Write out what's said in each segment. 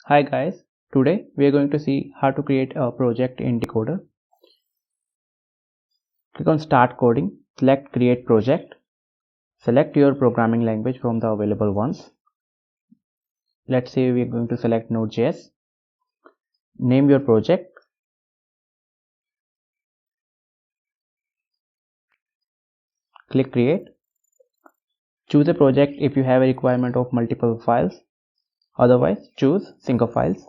Hi guys, today we are going to see how to create a project in Dcoder. Click on Start Coding, select Create Project, select your programming language from the available ones. Let's say we are going to select node.js. Name your project. Click Create. Choose a project if you have a requirement of multiple files. Otherwise, choose single files.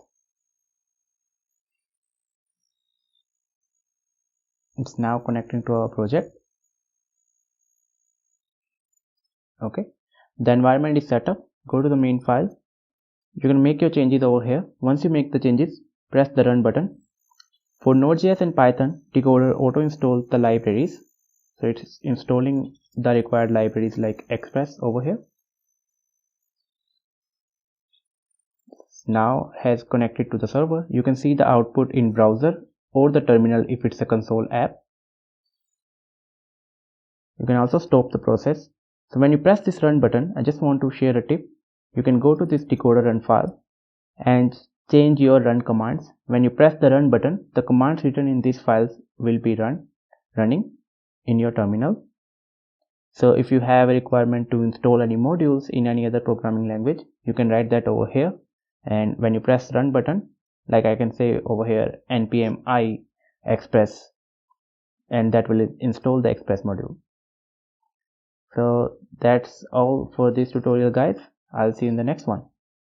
It's now connecting to our project. Okay. The environment is set up. Go to the main file. You can make your changes over here. Once you make the changes, press the run button. For Node.js and Python, Dcoder auto-installs the libraries. So it's installing the required libraries like Express over here. Now has connected to the server. You can see the output in browser or the terminal if it's a console app. You can also stop the process. So when you press this run button, I just want to share a tip. You can go to this Dcoder run file and change your run commands. When you press the run button, the commands written in these files will be running in your terminal. So if you have a requirement to install any modules in any other programming language, you can write that over here. And when you press run button, like I can say over here npm I express, and that will install the express module. So that's all for this tutorial guys. I'll see you in the next one.